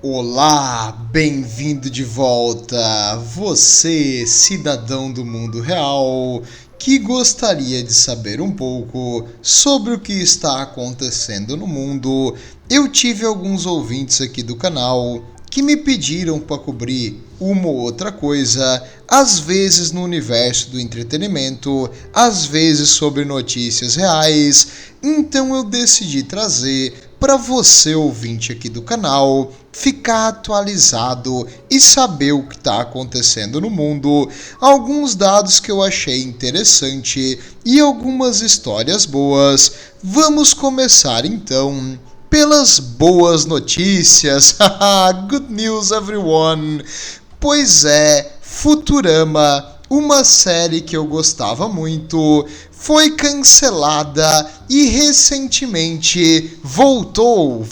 Olá, bem-vindo de volta, você, cidadão do mundo real, que gostaria de saber um pouco sobre o que está acontecendo no mundo. Eu tive alguns ouvintes aqui do canal que me pediram para cobrir uma ou outra coisa, às vezes no universo do entretenimento, às vezes sobre notícias reais, então eu decidi trazer para você, ouvinte aqui do canal, ficar atualizado e saber o que está acontecendo no mundo, alguns dados que eu achei interessante e algumas histórias boas. Vamos começar então pelas boas notícias. Good news, everyone! Pois é, Futurama, uma série que eu gostava muito, foi cancelada e recentemente voltou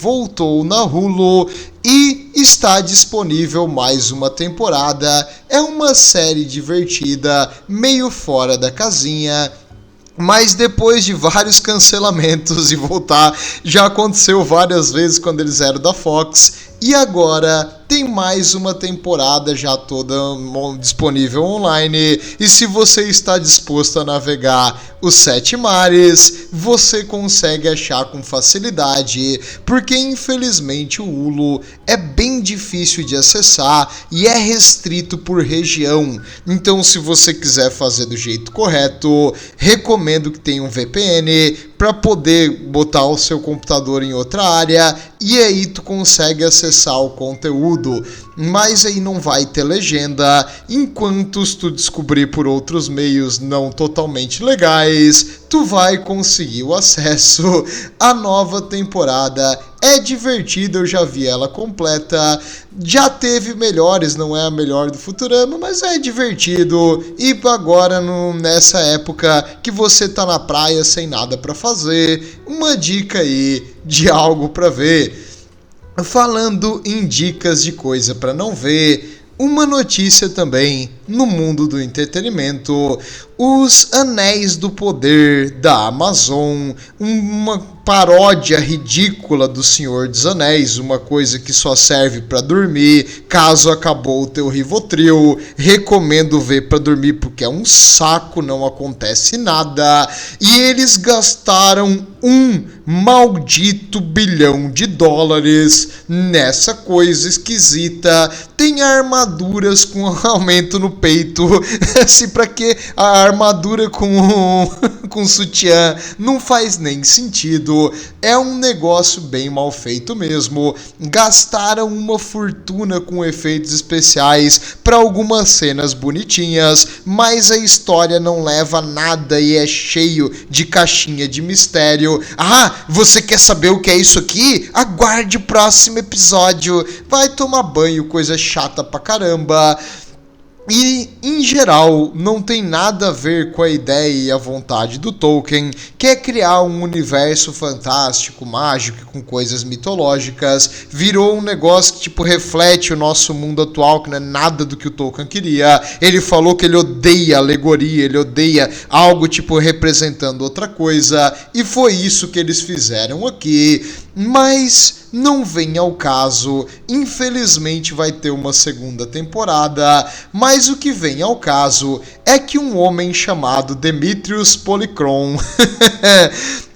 na Hulu e está disponível mais uma temporada. É uma série divertida, meio fora da casinha, mas depois de vários cancelamentos e voltar, já aconteceu várias vezes quando eles eram da Fox, e agora tem mais uma temporada já toda disponível online, e se você está disposto a navegar os 7 mares, você consegue achar com facilidade, porque infelizmente o Hulu é bem difícil de acessar e é restrito por região. Então, se você quiser fazer do jeito correto, recomendo que tenha um VPN para poder botar o seu computador em outra área e aí tu consegue acessar o conteúdo, mas aí não vai ter legenda, enquanto se tu descobrir por outros meios não totalmente legais, tu vai conseguir o acesso à nova temporada. É divertida, eu já vi ela completa, já teve melhores, não é a melhor do Futurama, mas é divertido. E agora, nessa época que você tá na praia sem nada pra fazer, uma dica aí de algo pra ver. Falando em dicas de coisa pra não ver, uma notícia também no mundo do entretenimento: Os Anéis do Poder da Amazon, uma paródia ridícula do Senhor dos Anéis, uma coisa que só serve para dormir. Caso acabou o teu Rivotril, recomendo ver para dormir porque é um saco, não acontece nada. E eles gastaram um maldito bilhão de dólares nessa coisa esquisita. Tem armaduras com aumento no peito, se pra que a armadura com sutiã não faz nem sentido. É um negócio bem mal feito mesmo. Gastaram uma fortuna com efeitos especiais para algumas cenas bonitinhas, mas a história não leva a nada e é cheio de caixinha de mistério. Ah, você quer saber o que é isso aqui? Aguarde o próximo episódio. Vai tomar banho, coisa chata pra caramba. E, em geral, não tem nada a ver com a ideia e a vontade do Tolkien, que é criar um universo fantástico, mágico, com coisas mitológicas. Virou um negócio que, reflete o nosso mundo atual, que não é nada do que o Tolkien queria. Ele falou que ele odeia alegoria, ele odeia algo, representando outra coisa. E foi isso que eles fizeram aqui. Mas não vem ao caso. Infelizmente vai ter uma segunda temporada, mas o que vem ao caso é que um homem chamado Demetrius Policron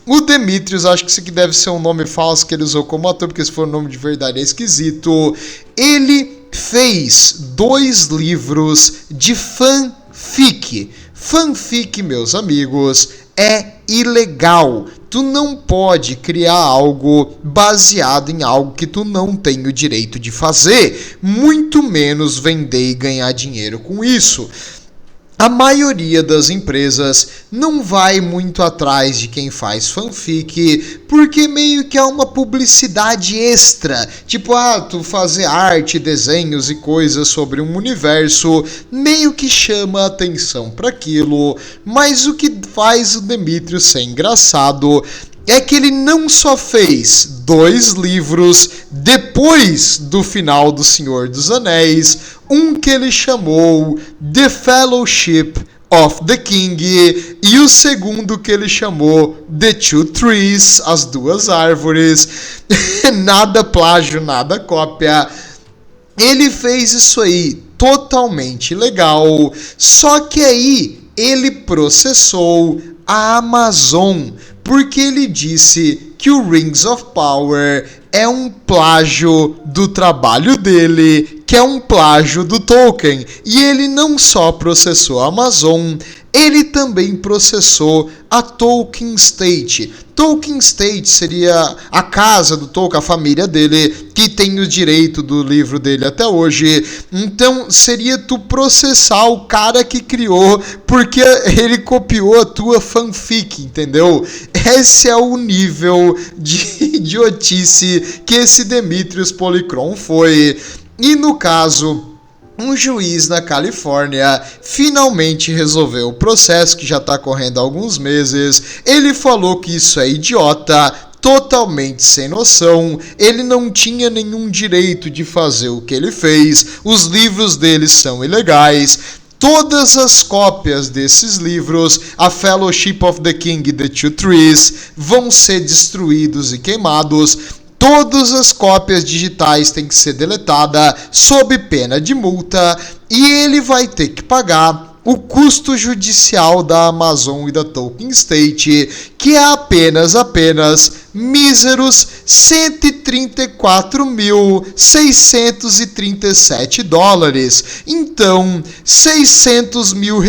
o Demetrius, acho que isso aqui deve ser um nome falso que ele usou como ator, porque se for um nome de verdade é esquisito. Ele fez 2 livros de fanfic. Fanfic, meus amigos, é ilegal. Tu não pode criar algo baseado em algo que tu não tem o direito de fazer, muito menos vender e ganhar dinheiro com isso. A maioria das empresas não vai muito atrás de quem faz fanfic, porque meio que é uma publicidade extra. Tu fazer arte, desenhos e coisas sobre um universo, meio que chama atenção para aquilo. Mas o que faz o Demetrius ser engraçado é que ele não só fez 2 livros depois do final do Senhor dos Anéis, um que ele chamou The Fellowship of the King, e o segundo que ele chamou The Two Trees, as duas árvores. Nada plágio, nada cópia. Ele fez isso aí totalmente legal, só que aí ele processou a Amazon, porque ele disse que o Rings of Power é um plágio do trabalho dele, que é um plágio do Tolkien. E ele não só processou a Amazon, ele também processou a Tolkien State. Tolkien State seria a casa do Tolkien, a família dele, que tem o direito do livro dele até hoje. Então seria tu processar o cara que criou, porque ele copiou a tua fanfic, entendeu? Esse é o nível de idiotice que esse Demetrius Policron foi. E no caso, um juiz na Califórnia finalmente resolveu o processo que já está correndo há alguns meses. Ele falou que isso é idiota, totalmente sem noção, ele não tinha nenhum direito de fazer o que ele fez, os livros dele são ilegais. Todas as cópias desses livros, a Fellowship of the King e The Two Trees, vão ser destruídos e queimados. Todas as cópias digitais têm que ser deletadas sob pena de multa, e ele vai ter que pagar o custo judicial da Amazon e da Tolkien State, que é apenas míseros $134.637. Então, R$600 mil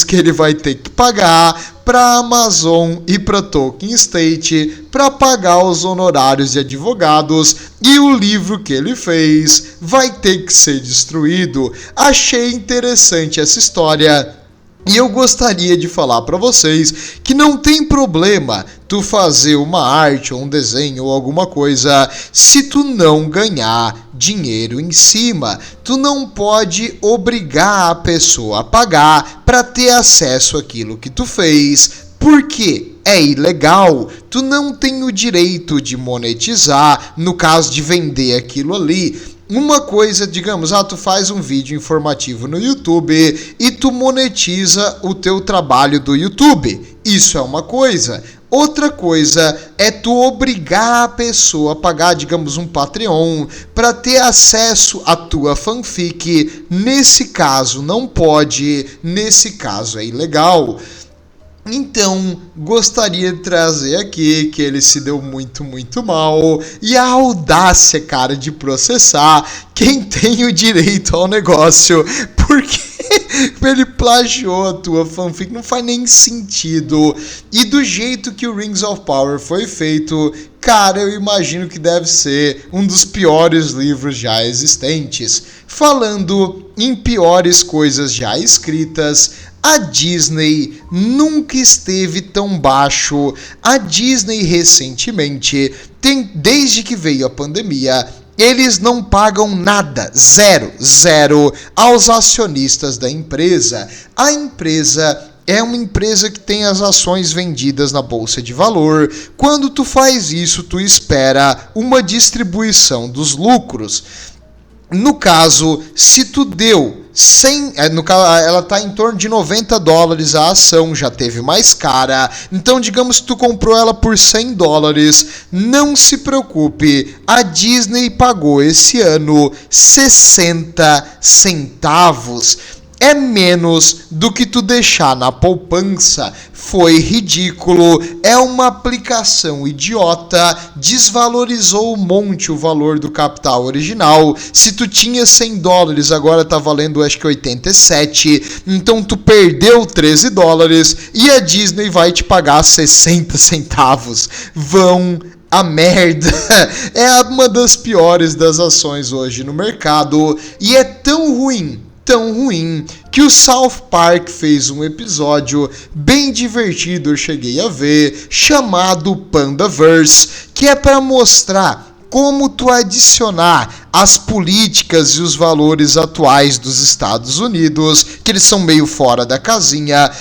que ele vai ter que pagar para a Amazon e para Tolkien State para pagar os honorários de advogados, e o livro que ele fez vai ter que ser destruído. Achei interessante essa história. E eu gostaria de falar para vocês que não tem problema tu fazer uma arte ou um desenho ou alguma coisa se tu não ganhar dinheiro em cima. Tu não pode obrigar a pessoa a pagar para ter acesso àquilo que tu fez, porque é ilegal. Tu não tem o direito de monetizar, no caso de vender aquilo ali. Uma coisa, digamos, tu faz um vídeo informativo no YouTube e tu monetiza o teu trabalho do YouTube. Isso é uma coisa. Outra coisa é tu obrigar a pessoa a pagar, digamos, um Patreon para ter acesso à tua fanfic. Nesse caso não pode, nesse caso é ilegal. Então, gostaria de trazer aqui que ele se deu muito mal, e a audácia, cara, de processar quem tem o direito ao negócio, porque ele plagiou a tua fanfic, não faz nem sentido. E do jeito que o Rings of Power foi feito, cara, eu imagino que deve ser um dos piores livros já existentes. Falando em piores coisas já escritas, a Disney nunca esteve tão baixo. A Disney recentemente, desde que veio a pandemia, eles não pagam nada, zero, aos acionistas da empresa. A empresa é uma empresa que tem as ações vendidas na bolsa de valor. Quando tu faz isso, tu espera uma distribuição dos lucros. No caso, se tu deu 100, ela está em torno de $90 a ação, já teve mais cara. Então, digamos que tu comprou ela por $100, não se preocupe, a Disney pagou esse ano 60 centavos. É menos do que tu deixar na poupança. Foi ridículo, é uma aplicação idiota, desvalorizou um monte o valor do capital original. Se tu tinha $100, agora tá valendo acho que 87, então tu perdeu $13 e a Disney vai te pagar 60 centavos. Vão a merda. É uma das piores das ações hoje no mercado, e é tão ruim que o South Park fez um episódio bem divertido, eu cheguei a ver, chamado Pandaverse, que é para mostrar como tu adicionar as políticas e os valores atuais dos Estados Unidos, que eles são meio fora da casinha,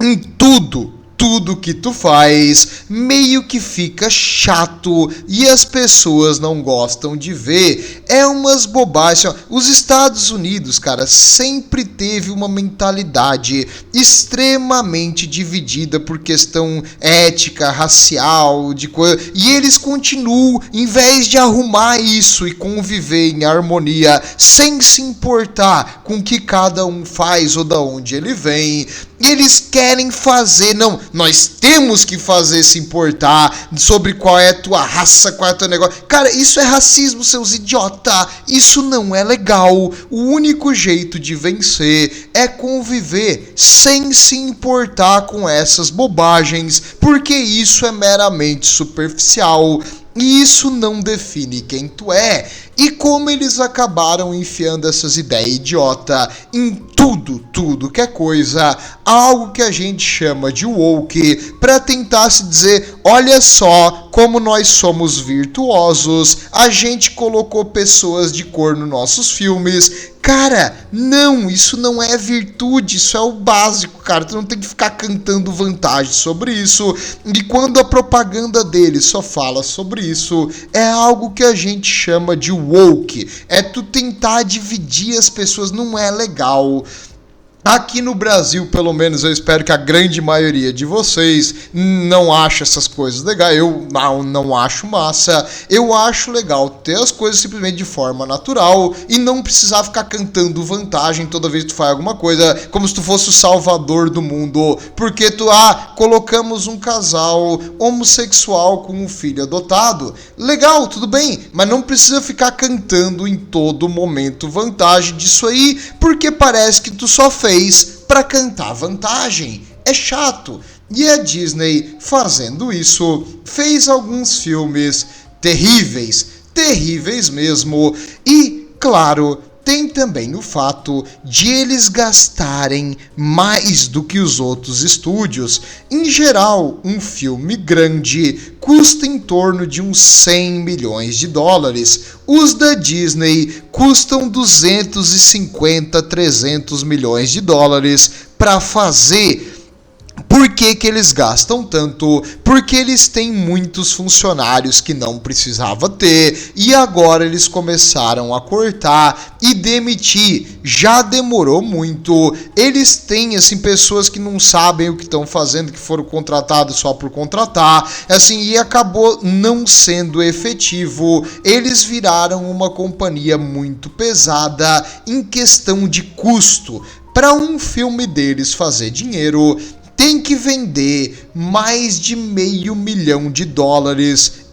em tudo tudo que tu faz meio que fica chato e as pessoas não gostam de ver. É umas bobagens. Os Estados Unidos, cara, sempre teve uma mentalidade extremamente dividida por questão ética, racial, de coisa. E eles continuam, em vez de arrumar isso e conviver em harmonia, sem se importar com o que cada um faz ou da onde ele vem, eles querem fazer, não, nós temos que fazer se importar sobre qual é a tua raça, qual é o teu negócio. Cara, isso é racismo, seus idiota. Isso não é legal. O único jeito de vencer é conviver sem se importar com essas bobagens, porque isso é meramente superficial. E isso não define quem tu é. E como eles acabaram enfiando essas ideias idiota em tudo que é coisa, algo que a gente chama de woke, para tentar se dizer, olha só como nós somos virtuosos, a gente colocou pessoas de cor nos nossos filmes. Cara, não, isso não é virtude, isso é o básico, cara. Tu não tem que ficar cantando vantagem sobre isso. E quando a propaganda deles só fala sobre isso, é algo que a gente chama de woke. É tu tentar dividir as pessoas, não é legal. Aqui no Brasil, pelo menos, eu espero que a grande maioria de vocês não ache essas coisas legais. Eu não acho massa. Eu acho legal ter as coisas simplesmente de forma natural e não precisar ficar cantando vantagem toda vez que tu faz alguma coisa, como se tu fosse o salvador do mundo. Porque colocamos um casal homossexual com um filho adotado. Legal, tudo bem, mas não precisa ficar cantando em todo momento vantagem disso aí, porque parece que tu só fez para cantar vantagem. É chato. E a Disney, fazendo isso, fez alguns filmes terríveis mesmo. E, claro, tem também o fato de eles gastarem mais do que os outros estúdios. Em geral, um filme grande custa em torno de uns 100 milhões de dólares. Os da Disney custam 250, 300 milhões de dólares para fazer. Por que eles gastam tanto? Porque eles têm muitos funcionários que não precisava ter e agora eles começaram a cortar e demitir. Já demorou muito. Eles têm assim pessoas que não sabem o que estão fazendo, que foram contratados só por contratar, assim, e acabou não sendo efetivo. Eles viraram uma companhia muito pesada em questão de custo. Para um filme deles fazer dinheiro, tem que vender mais de $500 milhão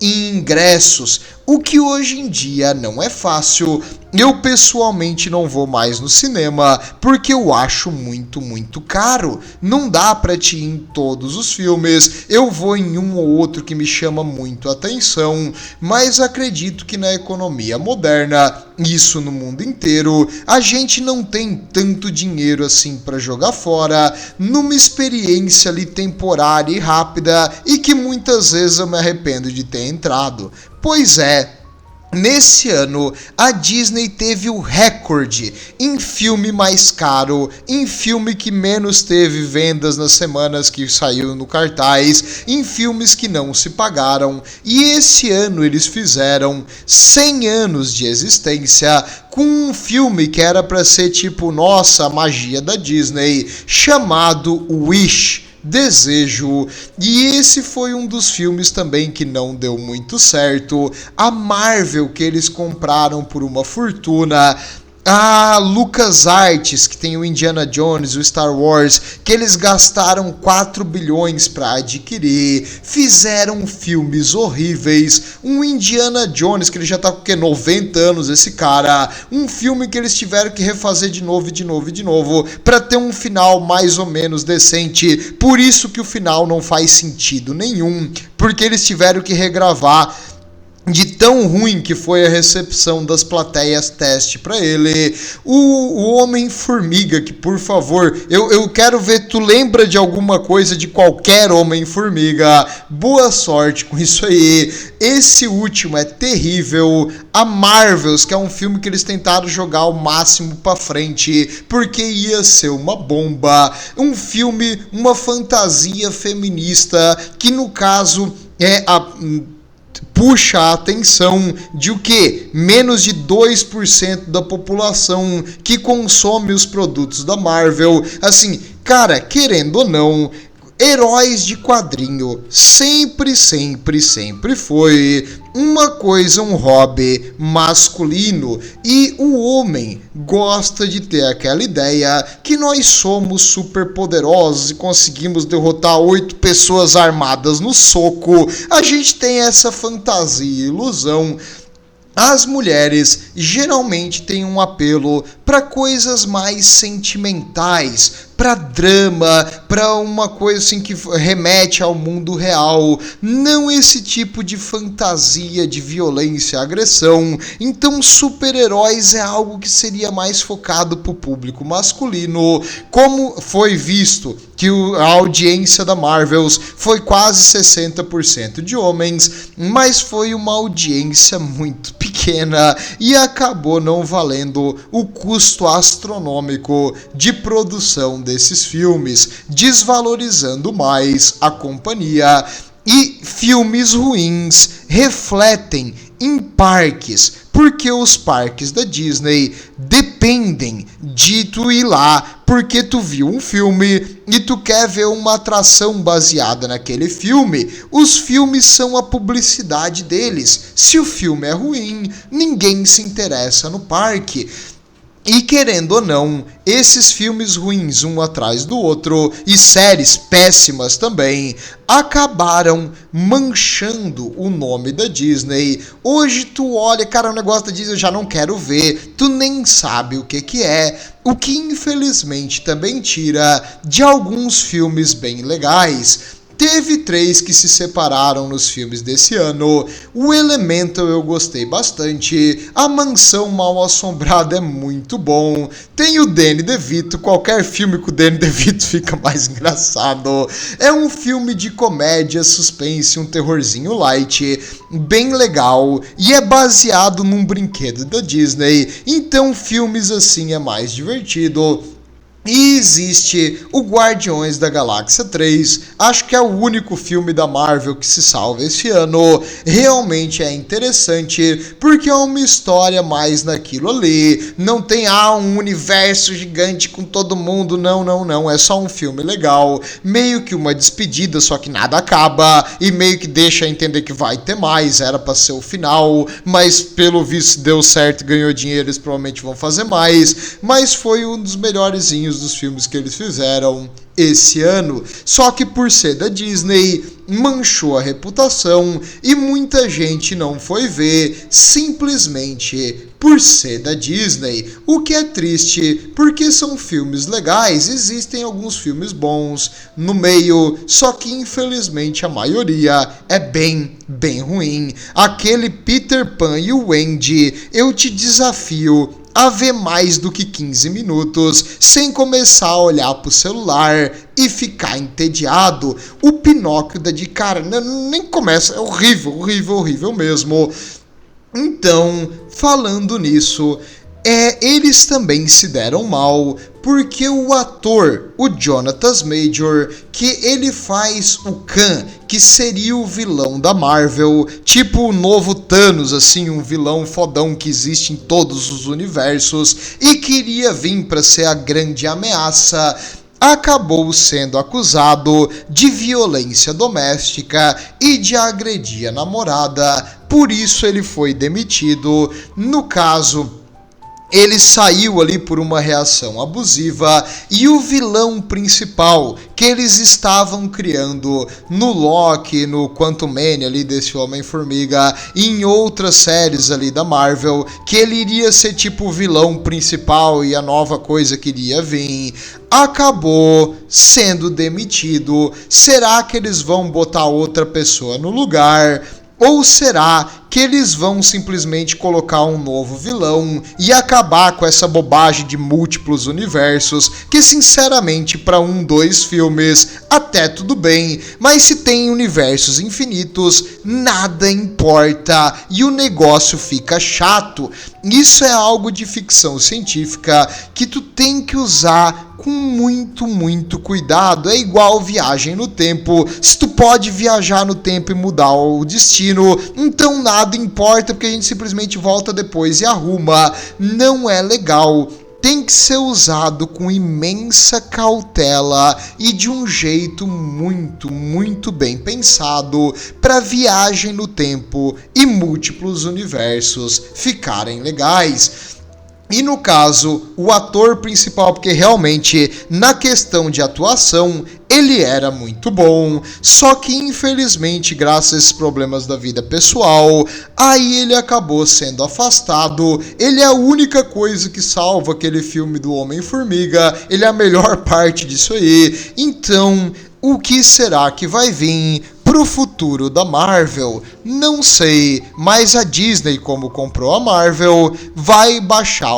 em ingressos, o que hoje em dia não é fácil. Eu pessoalmente não vou mais no cinema porque eu acho muito caro. Não dá pra te ir em todos os filmes. Eu vou em um ou outro que me chama muito a atenção, mas acredito que na economia moderna, isso no mundo inteiro, a gente não tem tanto dinheiro assim pra jogar fora numa experiência ali temporária e rápida e que muitas vezes eu me arrependo de ter entrado. Pois é, nesse ano, a Disney teve o recorde em filme mais caro, em filme que menos teve vendas nas semanas que saiu no cartaz, em filmes que não se pagaram. E esse ano eles fizeram 100 anos de existência com um filme que era para ser tipo, nossa, a magia da Disney, chamado Wish, Desejo. E esse foi um dos filmes também que não deu muito certo. A Marvel, que eles compraram por uma fortuna, a LucasArts, que tem o Indiana Jones, o Star Wars, que eles gastaram 4 bilhões para adquirir, fizeram filmes horríveis. Um Indiana Jones, que ele já tá com 90 anos, esse cara, um filme que eles tiveram que refazer de novo para ter um final mais ou menos decente. Por isso que o final não faz sentido nenhum, porque eles tiveram que regravar de tão ruim que foi a recepção das plateias teste pra ele. O Homem-Formiga, que por favor, eu quero ver, tu lembra de alguma coisa de qualquer Homem-Formiga? Boa sorte com isso aí. Esse último é terrível. A Marvels, que é um filme que eles tentaram jogar o máximo pra frente, porque ia ser uma bomba. Um filme, uma fantasia feminista, que no caso é puxa a atenção de o quê? Menos de 2% da população que consome os produtos da Marvel. Assim, cara, querendo ou não, heróis de quadrinho sempre foi uma coisa, um hobby masculino, e o homem gosta de ter aquela ideia que nós somos super poderosos e conseguimos derrotar 8 pessoas armadas no soco. A gente tem essa fantasia e ilusão. As mulheres geralmente têm um apelo para coisas mais sentimentais, para drama, para uma coisa assim que remete ao mundo real, não esse tipo de fantasia de violência, agressão. Então super-heróis é algo que seria mais focado para o público masculino, como foi visto que a audiência da Marvels foi quase 60% de homens, mas foi uma audiência muito pequena e acabou não valendo o custo astronômico de produção desses filmes, desvalorizando mais a companhia. E filmes ruins refletem em parques, porque os parques da Disney dependem de tu ir lá porque tu viu um filme e tu quer ver uma atração baseada naquele filme. Os filmes são a publicidade deles. Se o filme é ruim, ninguém se interessa no parque. E querendo ou não, esses filmes ruins um atrás do outro e séries péssimas também acabaram manchando o nome da Disney. Hoje tu olha, cara, o negócio da Disney eu já não quero ver, tu nem sabe o que é, o que infelizmente também tira de alguns filmes bem legais. Teve 3 que se separaram nos filmes desse ano. O Elemental eu gostei bastante. A Mansão Mal-Assombrada é muito bom. Tem o Danny DeVito. Qualquer filme com o Danny DeVito fica mais engraçado. É um filme de comédia, suspense, um terrorzinho light, bem legal. E é baseado num brinquedo da Disney. Então filmes assim é mais divertido. E existe o Guardiões da Galáxia 3, acho que é o único filme da Marvel que se salva esse ano. Realmente é interessante, porque é uma história mais naquilo ali. Não tem um universo gigante com todo mundo, não. É só um filme legal, meio que uma despedida, só que nada acaba, e meio que deixa entender que vai ter mais, era pra ser o final, mas pelo visto deu certo, ganhou dinheiro, eles provavelmente vão fazer mais. Mas foi um dos melhorzinhos dos filmes que eles fizeram esse ano, só que por ser da Disney, manchou a reputação e muita gente não foi ver simplesmente por ser da Disney, o que é triste, porque são filmes legais, existem alguns filmes bons no meio, só que infelizmente a maioria é bem ruim. Aquele Peter Pan e o Wendy, eu te desafio a ver mais do que 15 minutos sem começar a olhar pro celular e ficar entediado. O Pinóquio da de cara, nem começa, é horrível mesmo. Então, falando nisso, eles também se deram mal, porque o ator, o Jonathan Major, que ele faz o Khan, que seria o vilão da Marvel, tipo o novo Thanos, assim, um vilão fodão que existe em todos os universos, e queria vir para ser a grande ameaça, acabou sendo acusado de violência doméstica e de agredir a namorada, por isso ele foi demitido. No caso, ele saiu ali por uma reação abusiva, e o vilão principal que eles estavam criando no Loki, no Quantumania ali desse Homem-Formiga e em outras séries ali da Marvel, que ele iria ser tipo o vilão principal e a nova coisa que iria vir, acabou sendo demitido. Será que eles vão botar outra pessoa no lugar? Ou será que eles vão simplesmente colocar um novo vilão e acabar com essa bobagem de múltiplos universos, que sinceramente para 2 filmes até tudo bem, mas se tem universos infinitos, nada importa e o negócio fica chato. Isso é algo de ficção científica que tu tem que usar com muito cuidado. É igual viagem no tempo. Se tu pode viajar no tempo e mudar o destino, então nada importa, porque a gente simplesmente volta depois e arruma. Não é legal. Tem que ser usado com imensa cautela e de um jeito muito bem pensado para viagem no tempo e múltiplos universos ficarem legais. E no caso, o ator principal, porque realmente na questão de atuação ele era muito bom, só que infelizmente, graças a esses problemas da vida pessoal, aí ele acabou sendo afastado. Ele é a única coisa que salva aquele filme do Homem-Formiga, ele é a melhor parte disso aí. Então, o que será que vai vir pro futuro da Marvel? Não sei, mas a Disney, como comprou a Marvel, vai baixar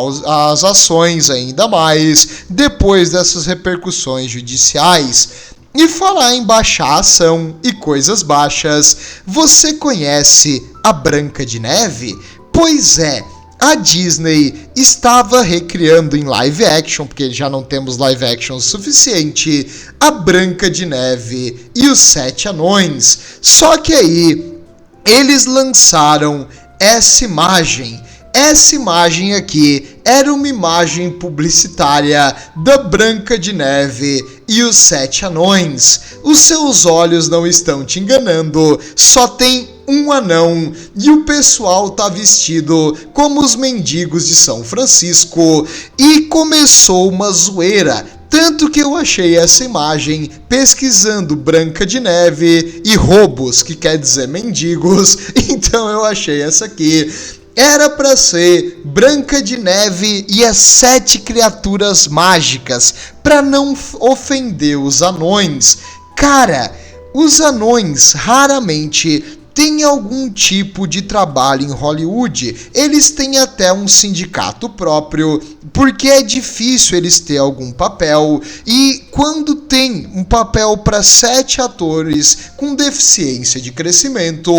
as ações ainda mais depois dessas repercussões judiciais. E falar em baixar ação e coisas baixas, você conhece a Branca de Neve? Pois é, a Disney estava recriando em live action, porque já não temos live action suficiente, a Branca de Neve e os 7 Anões. Só que aí, eles lançaram essa imagem. Essa imagem aqui era uma imagem publicitária da Branca de Neve e os 7 Anões. Os seus olhos não estão te enganando, só tem um anão e o pessoal tá vestido como os mendigos de São Francisco e começou uma zoeira. Tanto que eu achei essa imagem pesquisando Branca de Neve e roubos, que quer dizer mendigos, então eu achei essa aqui. Era pra ser Branca de Neve e as 7 criaturas mágicas, pra não ofender os anões. Cara, os anões raramente têm algum tipo de trabalho em Hollywood. Eles têm até um sindicato próprio, porque é difícil eles ter algum papel. E quando tem um papel para 7 atores com deficiência de crescimento,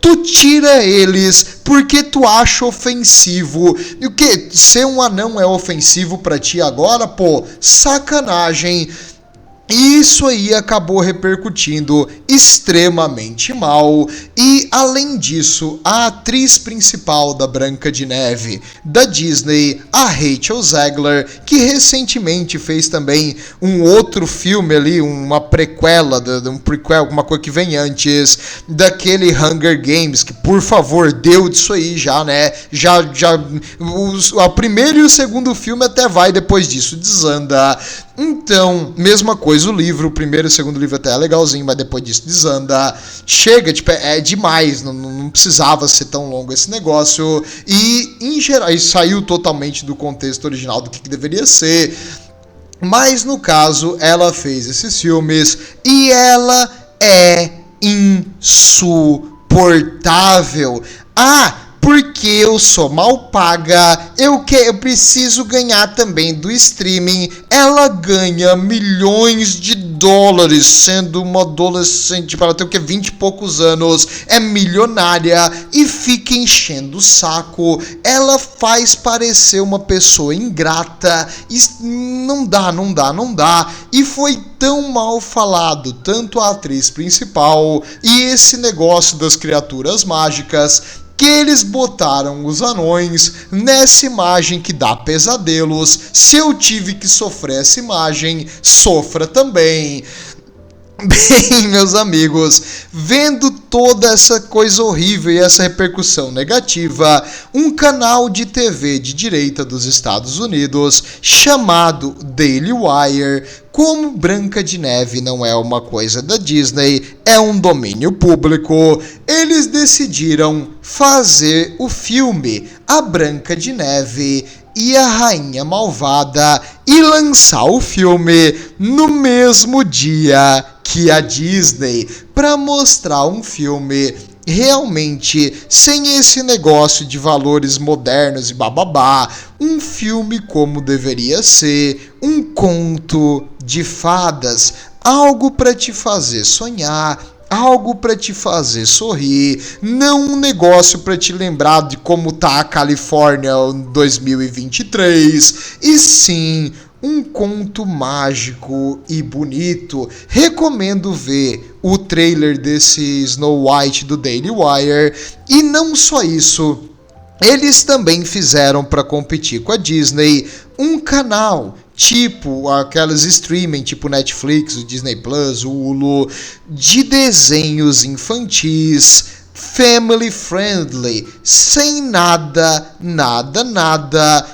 tu tira eles porque tu acha ofensivo. E o que? Ser um anão é ofensivo pra ti agora? Pô, sacanagem. E isso aí acabou repercutindo extremamente mal. E além disso, a atriz principal da Branca de Neve da Disney, a Rachel Zegler, que recentemente fez também um outro filme ali, uma prequela, um prequel, alguma coisa que vem antes, daquele Hunger Games, que por favor, deu disso aí já, né? O primeiro e o segundo filme até vai, depois disso desanda. Então, mesma coisa o livro, o primeiro e o segundo livro até é legalzinho, mas depois disso desanda. Chega, tipo, é demais, não precisava ser tão longo esse negócio. E, em geral, isso saiu totalmente do contexto original do que deveria ser. Mas, no caso, ela fez esses filmes e ela é insuportável. Porque eu sou mal paga, eu preciso ganhar também do streaming. Ela ganha milhões de dólares, sendo uma adolescente, para ter o que, 20 e poucos anos, é milionária e fica enchendo o saco. Ela faz parecer uma pessoa ingrata, e não dá. E foi tão mal falado, tanto a atriz principal e esse negócio das criaturas mágicas, que eles botaram os anões nessa imagem que dá pesadelos. Se eu tive que sofrer essa imagem, sofra também. Bem, meus amigos, vendo toda essa coisa horrível e essa repercussão negativa, um canal de TV de direita dos Estados Unidos chamado Daily Wire, como Branca de Neve não é uma coisa da Disney, é um domínio público, eles decidiram fazer o filme A Branca de Neve e a Rainha Malvada e lançar o filme no mesmo dia que a Disney, para mostrar um filme realmente, sem esse negócio de valores modernos e bababá, um filme como deveria ser, um conto de fadas, algo para te fazer sonhar, algo para te fazer sorrir, não um negócio para te lembrar de como tá a Califórnia em 2023, e sim um conto mágico e bonito. Recomendo ver o trailer desse Snow White do Daily Wire. E não só isso, eles também fizeram para competir com a Disney um canal tipo aquelas streaming, tipo Netflix, o Disney Plus, o Hulu, de desenhos infantis, family friendly, sem nada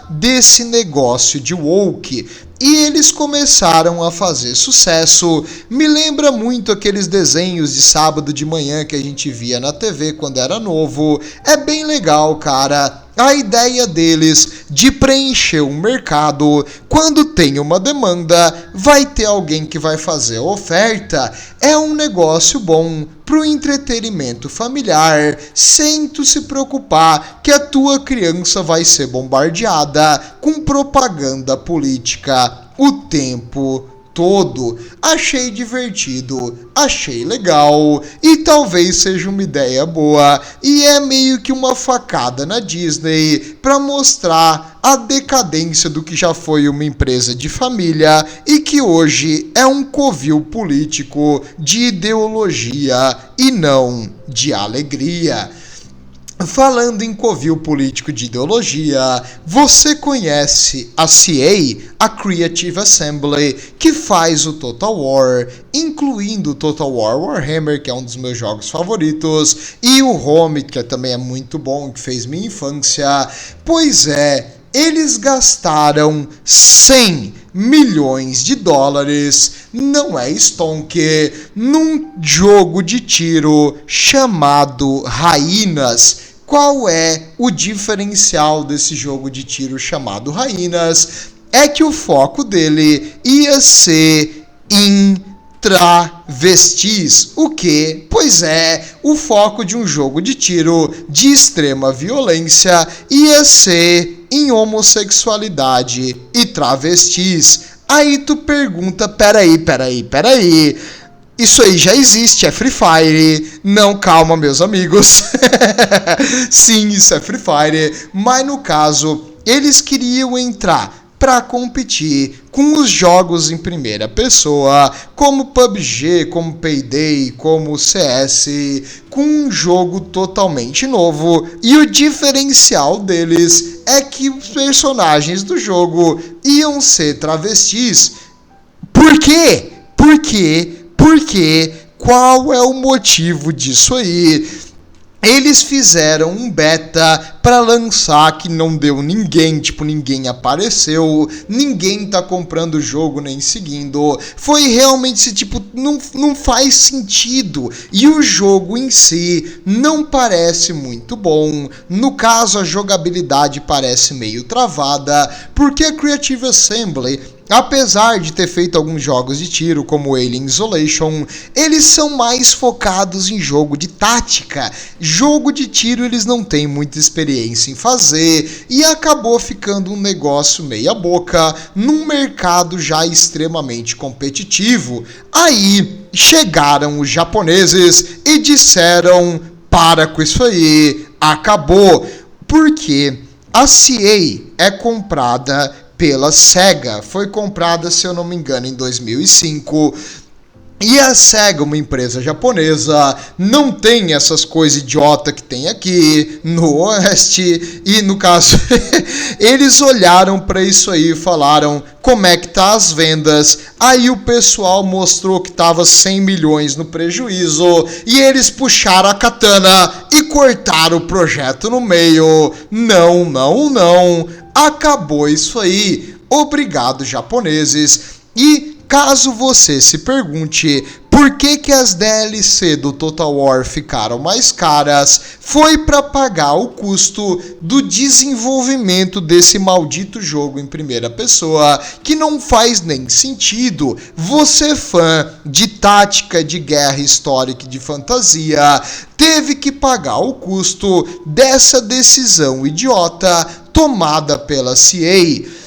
desse negócio de woke. E eles começaram a fazer sucesso. Me lembra muito aqueles desenhos de sábado de manhã que a gente via na TV quando era novo. É bem legal, cara. A ideia deles de preencher um mercado, quando tem uma demanda, vai ter alguém que vai fazer a oferta. É um negócio bom pro entretenimento familiar, sem tu se preocupar que a tua criança vai ser bombardeada com propaganda política o tempo todo. Achei divertido, achei legal e talvez seja uma ideia boa, e é meio que uma facada na Disney para mostrar a decadência do que já foi uma empresa de família e que hoje é um covil político de ideologia e não de alegria. Falando em covil político de ideologia, você conhece a CA, a Creative Assembly, que faz o Total War, incluindo o Total War Warhammer, que é um dos meus jogos favoritos, e o Home, que também é muito bom, que fez minha infância. Pois é, eles gastaram 100 milhões de dólares, não é stonk, num jogo de tiro chamado Raínas. Qual é o diferencial desse jogo de tiro chamado Raínas? É que o foco dele ia ser em travestis. O que? Pois é, o foco de um jogo de tiro de extrema violência ia ser em homossexualidade e travestis. Aí tu pergunta, peraí, isso aí já existe, é Free Fire. Não, calma, meus amigos. Sim, isso é Free Fire, mas no caso, eles queriam entrar para competir com os jogos em primeira pessoa, como PUBG, como Payday, como CS, com um jogo totalmente novo. E o diferencial deles é que os personagens do jogo iam ser travestis. Por quê? Porque qual é o motivo disso aí? Eles fizeram um beta para lançar que não deu ninguém apareceu, ninguém tá comprando o jogo nem seguindo. Foi realmente não faz sentido. E o jogo em si não parece muito bom. No caso, a jogabilidade parece meio travada, porque a Creative Assembly, apesar de ter feito alguns jogos de tiro, como Alien Isolation, eles são mais focados em jogo de tática. Jogo de tiro eles não têm muita experiência em fazer, e acabou ficando um negócio meia boca, num mercado já extremamente competitivo. Aí chegaram os japoneses e disseram, para com isso aí, acabou. Porque a CA é comprada pela SEGA, foi comprada, se eu não me engano, em 2005, e a SEGA, uma empresa japonesa, não tem essas coisas idiota que tem aqui no Oeste, e no caso, eles olharam para isso aí e falaram, como é que tá as vendas? Aí o pessoal mostrou que tava 100 milhões no prejuízo, e eles puxaram a katana e cortaram o projeto no meio. Não, acabou isso aí. Obrigado, japoneses. E caso você se pergunte, Por que as DLC do Total War ficaram mais caras? Foi para pagar o custo do desenvolvimento desse maldito jogo em primeira pessoa, que não faz nem sentido. Você, fã de tática, de guerra histórica e de fantasia, teve que pagar o custo dessa decisão idiota tomada pela CA.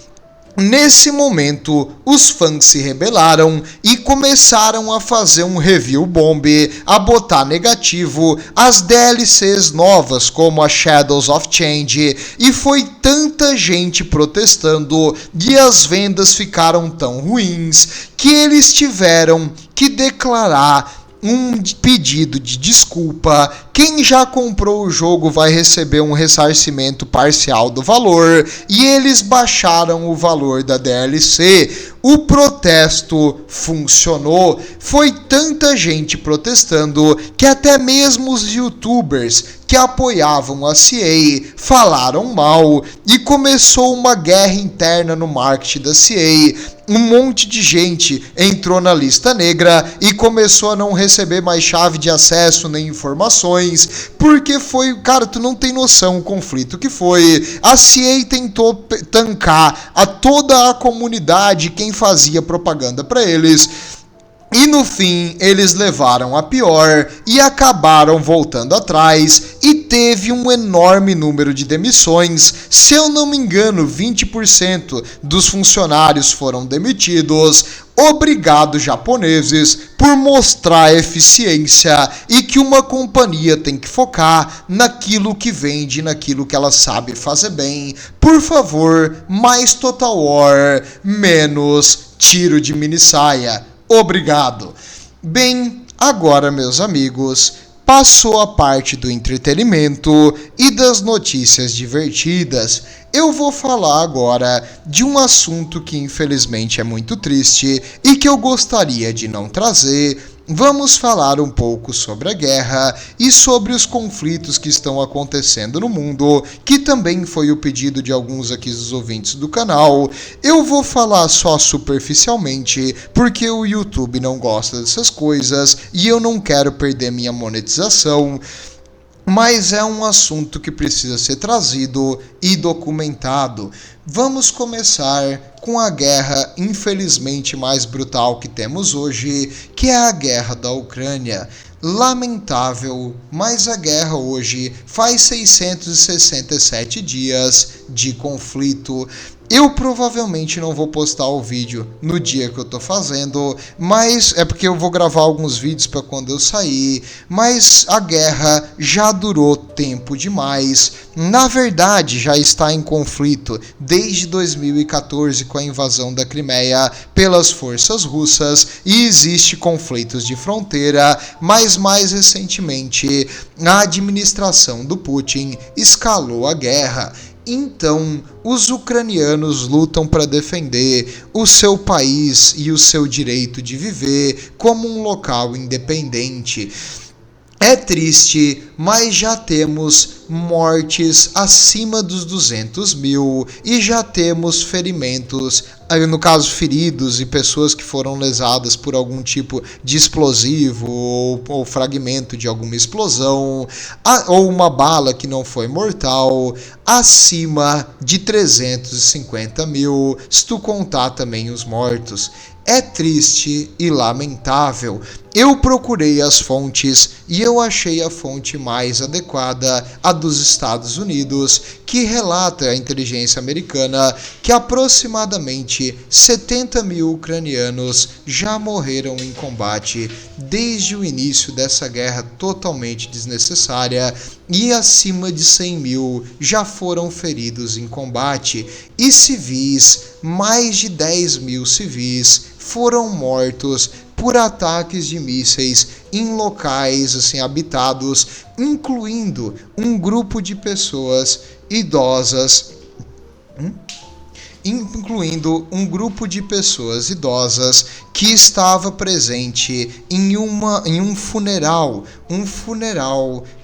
Nesse momento, os fãs se rebelaram e começaram a fazer um review bomb, a botar negativo as DLCs novas como a Shadows of Change, e foi tanta gente protestando e as vendas ficaram tão ruins que eles tiveram que declarar um pedido de desculpa. Quem já comprou o jogo vai receber um ressarcimento parcial do valor, e eles baixaram o valor da DLC. O protesto funcionou. Foi tanta gente protestando que até mesmo os youtubers que apoiavam a CA falaram mal, e começou uma guerra interna no marketing da CA. Um monte de gente entrou na lista negra e começou a não receber mais chave de acesso nem informações, porque foi, cara, tu não tem noção o conflito que foi. A CA tentou tancar a toda a comunidade, quem fazia propaganda para eles, e no fim eles levaram a pior e acabaram voltando atrás, e teve um enorme número de demissões. Se eu não me engano, 20% dos funcionários foram demitidos. Obrigado, japoneses, por mostrar eficiência e que uma companhia tem que focar naquilo que vende, naquilo que ela sabe fazer bem. Por favor, mais Total War, menos tiro de minissaia. Obrigado. Bem, agora, meus amigos, passou a parte do entretenimento e das notícias divertidas. Eu vou falar agora de um assunto que infelizmente é muito triste e que eu gostaria de não trazer. Vamos falar um pouco sobre a guerra e sobre os conflitos que estão acontecendo no mundo, que também foi o pedido de alguns aqui dos ouvintes do canal. Eu vou falar só superficialmente, porque o YouTube não gosta dessas coisas e eu não quero perder minha monetização. Mas é um assunto que precisa ser trazido e documentado. Vamos começar com a guerra, infelizmente, mais brutal que temos hoje, que é a guerra da Ucrânia. Lamentável, mas a guerra hoje faz 667 dias de conflito. Eu provavelmente não vou postar o vídeo no dia que eu tô fazendo, mas é porque eu vou gravar alguns vídeos para quando eu sair, mas a guerra já durou tempo demais. Na verdade, já está em conflito desde 2014 com a invasão da Crimeia pelas forças russas, e existe conflitos de fronteira, mas mais recentemente a administração do Putin escalou a guerra. Então, os ucranianos lutam para defender o seu país e o seu direito de viver como um local independente. É triste, mas já temos mortes acima dos 200 mil e já temos ferimentos, no caso feridos e pessoas que foram lesadas por algum tipo de explosivo ou fragmento de alguma explosão, ou uma bala que não foi mortal, acima de 350 mil, se tu contar também os mortos. É triste e lamentável. Eu procurei as fontes e eu achei a fonte mais adequada, a dos Estados Unidos, que relata a inteligência americana que aproximadamente 70 mil ucranianos já morreram em combate desde o início dessa guerra totalmente desnecessária, e acima de 100 mil já foram feridos em combate, e civis, mais de 10 mil civis, foram mortos por ataques de mísseis em locais habitados, incluindo um grupo de pessoas idosas, que estava presente em um funeral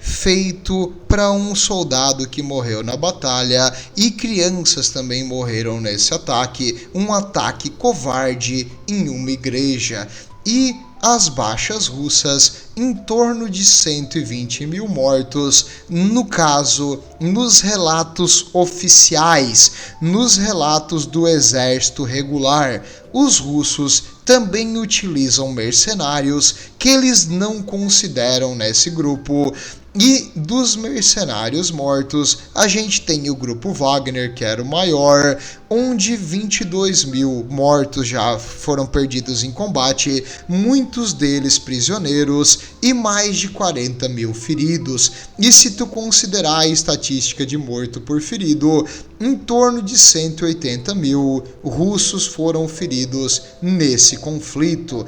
feito para um soldado que morreu na batalha, e crianças também morreram nesse ataque, um ataque covarde em uma igreja. E as baixas russas, em torno de 120 mil mortos, no caso, nos relatos oficiais, nos relatos do exército regular. Os russos também utilizam mercenários que eles não consideram nesse grupo. E dos mercenários mortos, a gente tem o grupo Wagner, que era o maior, onde 22 mil mortos já foram perdidos em combate, muitos deles prisioneiros e mais de 40 mil feridos. E se tu considerar a estatística de morto por ferido, em torno de 180 mil russos foram feridos nesse conflito.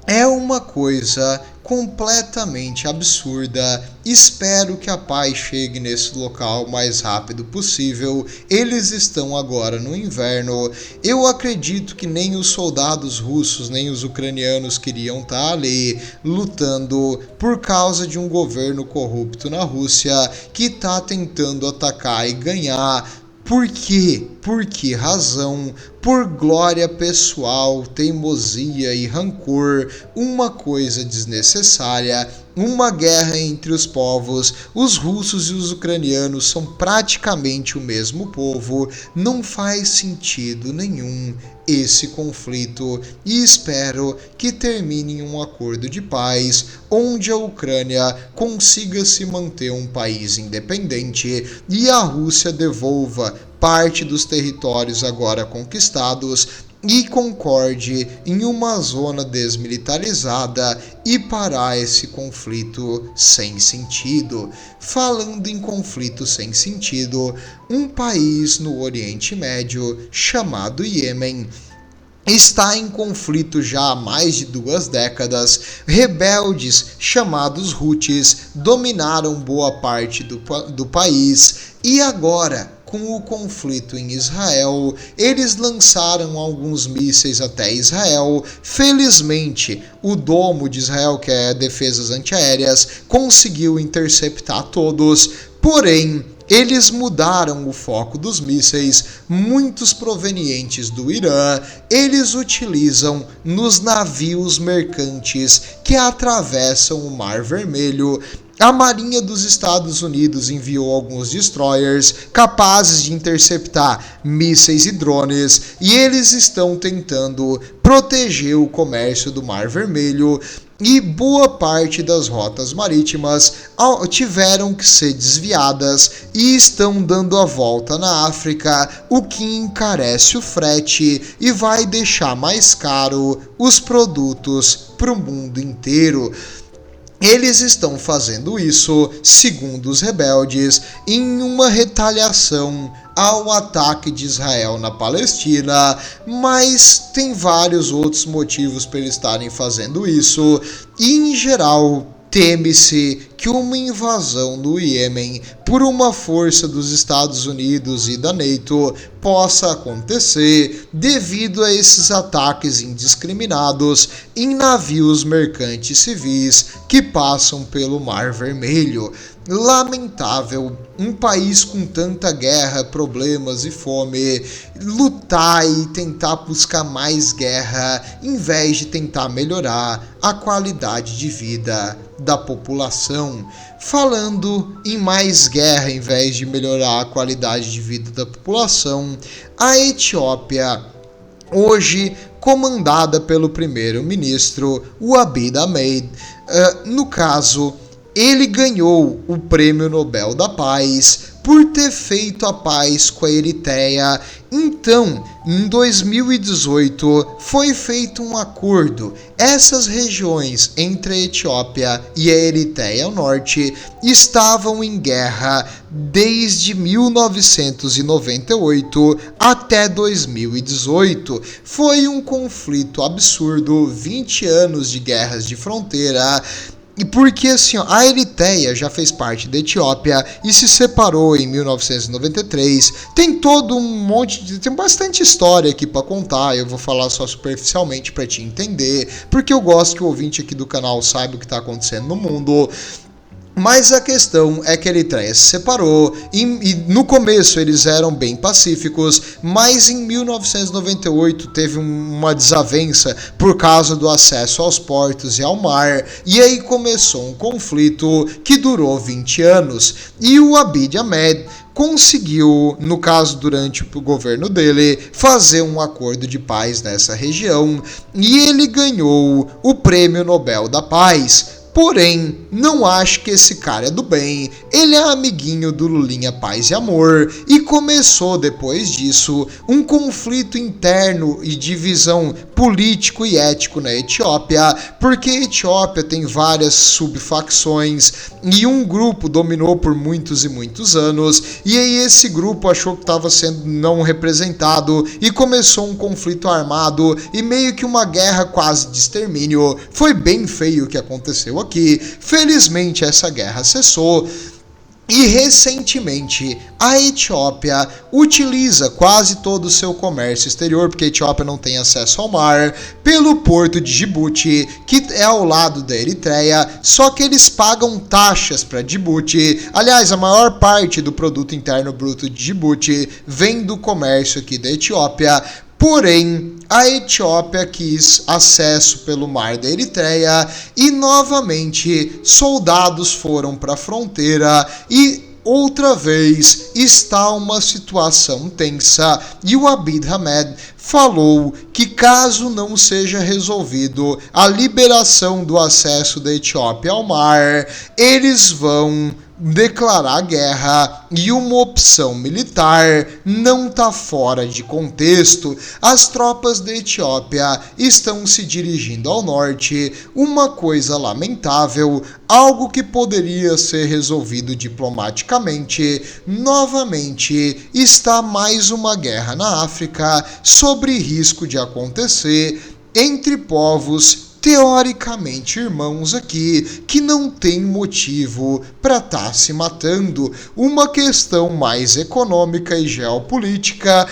É uma coisa completamente absurda. Espero que a paz chegue nesse local o mais rápido possível. Eles estão agora no inverno. Eu acredito que nem os soldados russos nem os ucranianos queriam estar ali lutando por causa de um governo corrupto na Rússia que está tentando atacar e ganhar. Por quê? Por que razão? Por glória pessoal, teimosia e rancor, uma coisa desnecessária, uma guerra entre os povos. Os russos e os ucranianos são praticamente o mesmo povo. Não faz sentido nenhum esse conflito e espero que termine em um acordo de paz onde a Ucrânia consiga se manter um país independente e a Rússia devolva parte dos territórios agora conquistados e concorde em uma zona desmilitarizada e parar esse conflito sem sentido. Falando em conflito sem sentido, um país no Oriente Médio chamado Iêmen está em conflito já há mais de 2 décadas. Rebeldes chamados Houthis dominaram boa parte do país e agora, com o conflito em Israel, eles lançaram alguns mísseis até Israel. Felizmente, o Domo de Israel, que é defesas antiaéreas, conseguiu interceptar todos, porém, eles mudaram o foco dos mísseis, muitos provenientes do Irã, eles utilizam nos navios mercantes que atravessam o Mar Vermelho. A Marinha dos Estados Unidos enviou alguns destroyers capazes de interceptar mísseis e drones e eles estão tentando proteger o comércio do Mar Vermelho e boa parte das rotas marítimas tiveram que ser desviadas e estão dando a volta na África, o que encarece o frete e vai deixar mais caro os produtos para o mundo inteiro. Eles estão fazendo isso, segundo os rebeldes, em uma retaliação ao ataque de Israel na Palestina, mas tem vários outros motivos para eles estarem fazendo isso, e em geral teme-se que uma invasão no Iêmen por uma força dos Estados Unidos e da NATO possa acontecer devido a esses ataques indiscriminados em navios mercantes civis que passam pelo Mar Vermelho. Lamentável, um país com tanta guerra, problemas e fome, lutar e tentar buscar mais guerra em vez de tentar melhorar a qualidade de vida da população. Falando em mais guerra em vez de melhorar a qualidade de vida da população, a Etiópia, hoje comandada pelo primeiro-ministro Abiy Ahmed, no caso, ele ganhou o Prêmio Nobel da Paz por ter feito a paz com a Eritreia. Então, em 2018, foi feito um acordo. Essas regiões entre a Etiópia e a Eritreia ao norte estavam em guerra desde 1998 até 2018. Foi um conflito absurdo, 20 anos de guerras de fronteira. E porque assim, a Eritreia já fez parte da Etiópia e se separou em 1993. Tem todo um monte de... tem bastante história aqui para contar. Eu vou falar só superficialmente para te entender, porque eu gosto que o ouvinte aqui do canal saiba o que está acontecendo no mundo. Mas a questão é que a Eritreia se separou e no começo eles eram bem pacíficos, mas em 1998 teve uma desavença por causa do acesso aos portos e ao mar, e aí começou um conflito que durou 20 anos, e o Abiy Ahmed conseguiu, no caso durante o governo dele, fazer um acordo de paz nessa região, e ele ganhou o Prêmio Nobel da Paz. Porém, não acho que esse cara é do bem, ele é amiguinho do Lulinha Paz e Amor, e começou depois disso um conflito interno e divisão político e ético na Etiópia, porque a Etiópia tem várias subfacções e um grupo dominou por muitos e muitos anos, e aí esse grupo achou que estava sendo não representado e começou um conflito armado e meio que uma guerra quase de extermínio. Foi bem feio o que aconteceu aqui. Felizmente essa guerra cessou. E recentemente a Etiópia utiliza quase todo o seu comércio exterior, porque a Etiópia não tem acesso ao mar, pelo porto de Djibouti, que é ao lado da Eritreia, só que eles pagam taxas para Djibouti. Aliás, a maior parte do produto interno bruto de Djibouti vem do comércio aqui da Etiópia. Porém, a Etiópia quis acesso pelo mar da Eritreia e novamente soldados foram para a fronteira e outra vez está uma situação tensa, e o Abiy Ahmed falou que caso não seja resolvido a liberação do acesso da Etiópia ao mar, eles vão declarar guerra, e uma opção militar não está fora de contexto. As tropas da Etiópia estão se dirigindo ao norte, uma coisa lamentável, algo que poderia ser resolvido diplomaticamente. Novamente está mais uma guerra na África, sobre risco de acontecer entre povos teoricamente irmãos aqui, que não tem motivo para estar se matando. Uma questão mais econômica e geopolítica.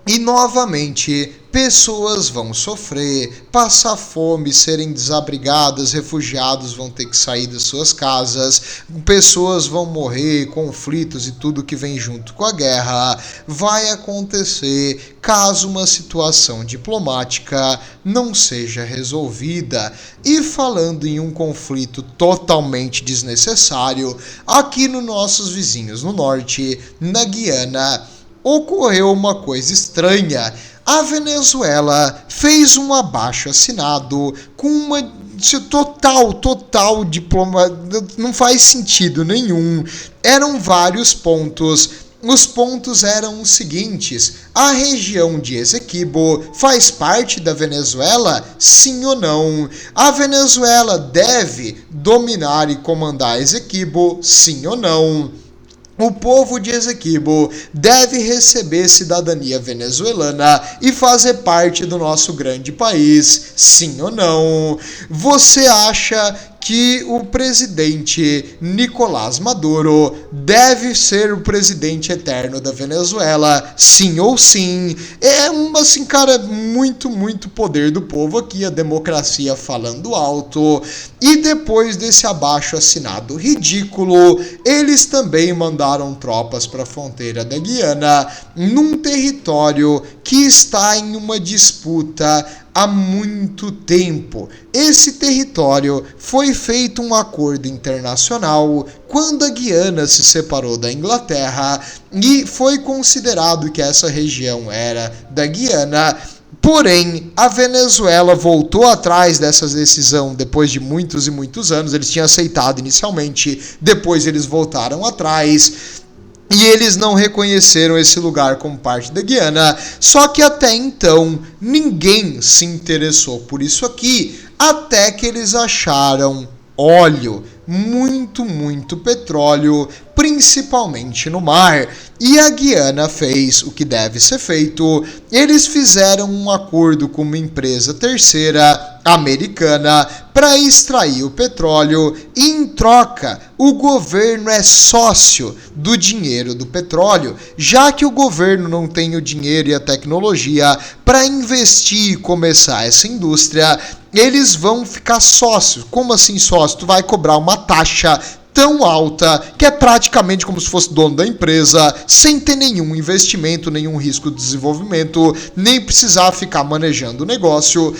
E novamente, pessoas vão sofrer, passar fome, serem desabrigadas, refugiados vão ter que sair das suas casas, pessoas vão morrer, conflitos e tudo que vem junto com a guerra vai acontecer caso uma situação diplomática não seja resolvida. E falando em um conflito totalmente desnecessário, aqui nos nossos vizinhos no norte, na Guiana, ocorreu uma coisa estranha. A Venezuela fez um abaixo-assinado com uma total diploma, não faz sentido nenhum. Eram vários pontos. Os pontos eram os seguintes: a região de Essequibo faz parte da Venezuela? Sim ou não? A Venezuela deve dominar e comandar Essequibo? Sim ou não? O povo de Essequibo deve receber cidadania venezuelana e fazer parte do nosso grande país? Sim ou não? Você acha que o presidente Nicolás Maduro deve ser o presidente eterno da Venezuela? Sim ou sim? É assim, cara, muito poder do povo aqui, a democracia falando alto. E depois desse abaixo-assinado ridículo, eles também mandaram tropas para a fronteira da Guiana, num território que está em uma disputa há muito tempo. Esse território foi feito um acordo internacional quando a Guiana se separou da Inglaterra e foi considerado que essa região era da Guiana. Porém, a Venezuela voltou atrás dessa decisão depois de muitos e muitos anos. Eles tinham aceitado inicialmente, depois eles voltaram atrás. E eles não reconheceram esse lugar como parte da Guiana. Só que até então, ninguém se interessou por isso aqui, até que eles acharam óleo, muito petróleo, principalmente no mar. E a Guiana fez o que deve ser feito. Eles fizeram um acordo com uma empresa terceira americana para extrair o petróleo, e em troca o governo é sócio do dinheiro do petróleo, já que o governo não tem o dinheiro e a tecnologia para investir e começar essa indústria. Eles vão ficar sócios. Como assim sócio? Tu vai cobrar uma taxa tão alta que é praticamente como se fosse dono da empresa, sem ter nenhum investimento, nenhum risco de desenvolvimento, nem precisar ficar manejando o negócio.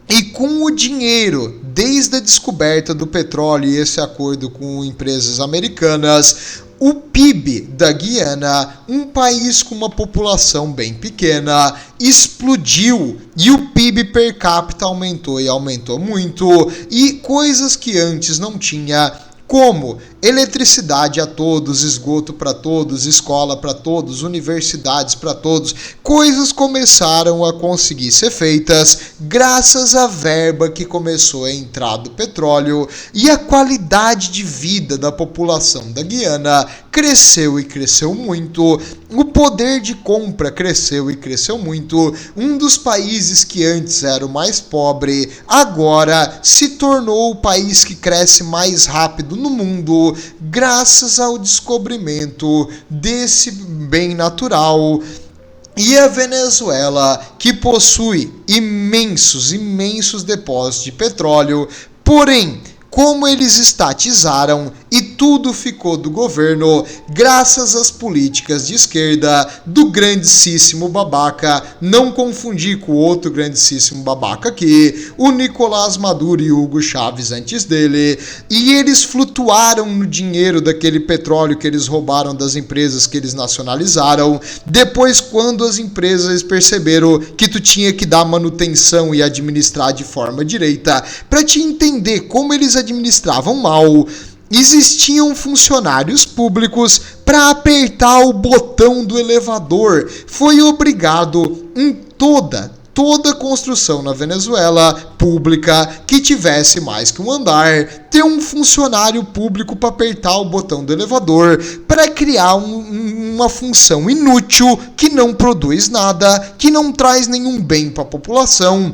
E com o dinheiro, desde a descoberta do petróleo e esse acordo com empresas americanas, o PIB da Guiana, um país com uma população bem pequena, explodiu e o PIB per capita aumentou e aumentou muito, e coisas que antes não tinha, como eletricidade a todos, esgoto para todos, escola para todos, universidades para todos, coisas começaram a conseguir ser feitas graças à verba que começou a entrar do petróleo, e a qualidade de vida da população da Guiana cresceu e cresceu muito, o poder de compra cresceu e cresceu muito. Um dos países que antes era o mais pobre, agora se tornou o país que cresce mais rápido no mundo, graças ao descobrimento desse bem natural. E a Venezuela, que possui imensos depósitos de petróleo, porém, como eles estatizaram e tudo ficou do governo, graças às políticas de esquerda do grandíssimo babaca, não confundir com o outro grandíssimo babaca aqui, o Nicolás Maduro e Hugo Chávez antes dele, e eles flutuaram no dinheiro daquele petróleo que eles roubaram das empresas que eles nacionalizaram. Depois, quando as empresas perceberam que tu tinha que dar manutenção e administrar de forma direita, para te entender como eles administravam mal, existiam funcionários públicos para apertar o botão do elevador. Foi obrigado em toda construção na Venezuela pública que tivesse mais que um andar, ter um funcionário público para apertar o botão do elevador, para criar uma função inútil que não produz nada, que não traz nenhum bem para a população,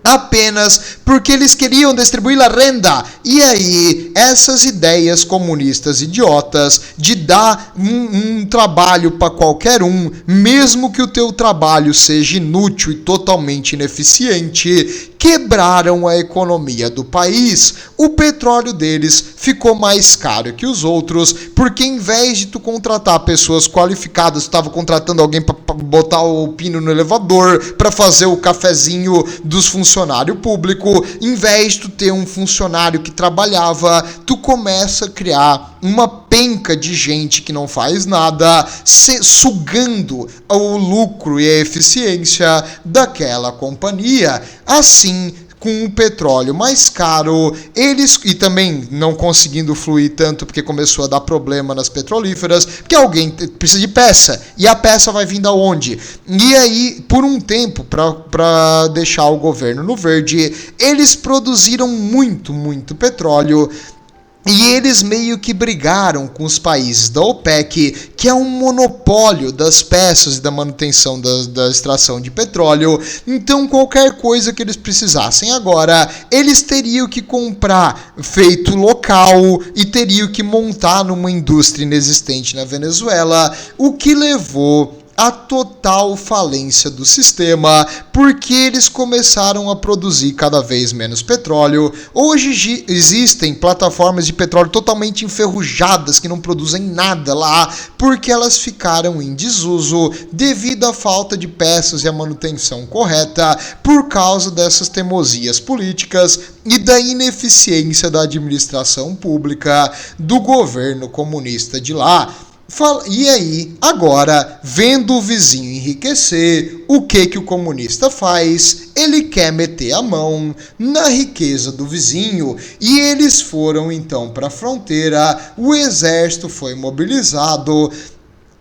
apenas porque eles queriam distribuir a renda. E aí, essas ideias comunistas idiotas de dar um trabalho para qualquer um, mesmo que o teu trabalho seja inútil e totalmente ineficiente, quebraram a economia do país. O petróleo deles ficou mais caro que os outros, porque em vez de tu contratar pessoas qualificadas, tu estava contratando alguém para botar o pino no elevador, para fazer o cafezinho dos funcionários públicos. Em vez de tu ter um funcionário que trabalhava, tu começa a criar uma penca de gente que não faz nada, sugando o lucro e a eficiência daquela companhia. Assim, com o petróleo mais caro, eles, e também não conseguindo fluir tanto porque começou a dar problema nas petrolíferas, porque alguém precisa de peça, e a peça vai vir da onde? E aí, por um tempo, para deixar o governo no verde, eles produziram muito petróleo. E eles meio que brigaram com os países da OPEC, que é um monopólio das peças e da manutenção da extração de petróleo. Então, qualquer coisa que eles precisassem agora, eles teriam que comprar feito local e teriam que montar numa indústria inexistente na Venezuela, o que levou a total falência do sistema, porque eles começaram a produzir cada vez menos petróleo. Hoje existem plataformas de petróleo totalmente enferrujadas que não produzem nada lá, porque elas ficaram em desuso devido à falta de peças e a manutenção correta, por causa dessas teimosias políticas e da ineficiência da administração pública do governo comunista de lá. E aí, agora, vendo o vizinho enriquecer, o que o comunista faz? Ele quer meter a mão na riqueza do vizinho, e eles foram então para a fronteira, o exército foi mobilizado.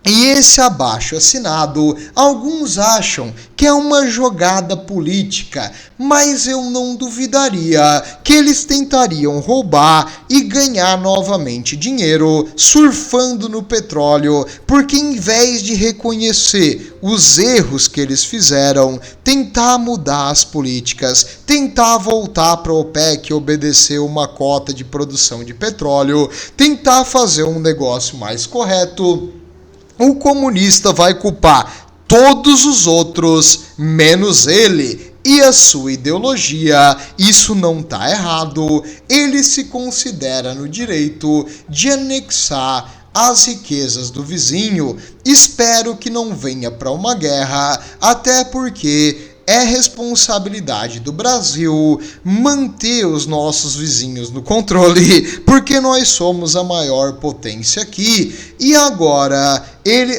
E esse abaixo-assinado, alguns acham que é uma jogada política, mas eu não duvidaria que eles tentariam roubar e ganhar novamente dinheiro surfando no petróleo, porque em vez de reconhecer os erros que eles fizeram, tentar mudar as políticas, tentar voltar para a OPEC e obedecer uma cota de produção de petróleo, tentar fazer um negócio mais correto, o comunista vai culpar todos os outros, menos ele. e a sua ideologia, isso não está errado. Ele se considera no direito de anexar as riquezas do vizinho. Espero que não venha para uma guerra, até porque é responsabilidade do Brasil manter os nossos vizinhos no controle, porque nós somos a maior potência aqui. E agora,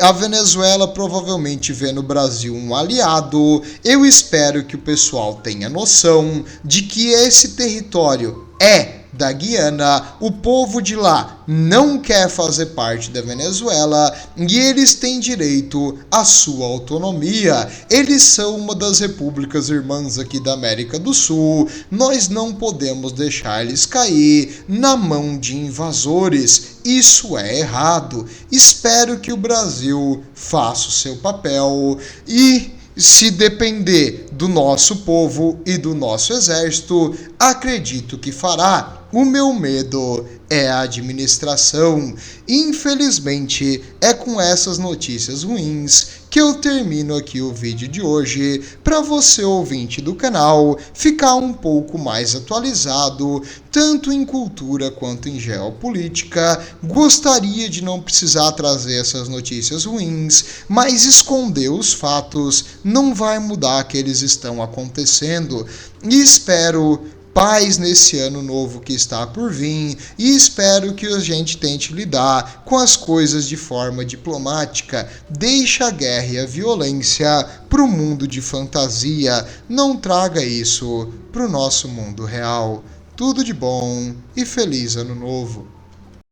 a Venezuela provavelmente vê no Brasil um aliado. Eu espero que o pessoal tenha noção de que esse território é da Guiana, o povo de lá não quer fazer parte da Venezuela e eles têm direito à sua autonomia. Eles são uma das repúblicas irmãs aqui da América do Sul. Nós não podemos deixar eles cair na mão de invasores. Isso é errado. Espero que o Brasil faça o seu papel e, se depender do nosso povo e do nosso exército, acredito que fará. O meu medo é a administração. Infelizmente, é com essas notícias ruins que eu termino aqui o vídeo de hoje, para você, ouvinte do canal, ficar um pouco mais atualizado, tanto em cultura quanto em geopolítica. Gostaria de não precisar trazer essas notícias ruins, mas esconder os fatos não vai mudar que eles estão acontecendo. E espero paz nesse ano novo que está por vir, e espero que a gente tente lidar com as coisas de forma diplomática. Deixa a guerra e a violência para o mundo de fantasia, não traga isso para o nosso mundo real. Tudo de bom e feliz ano novo!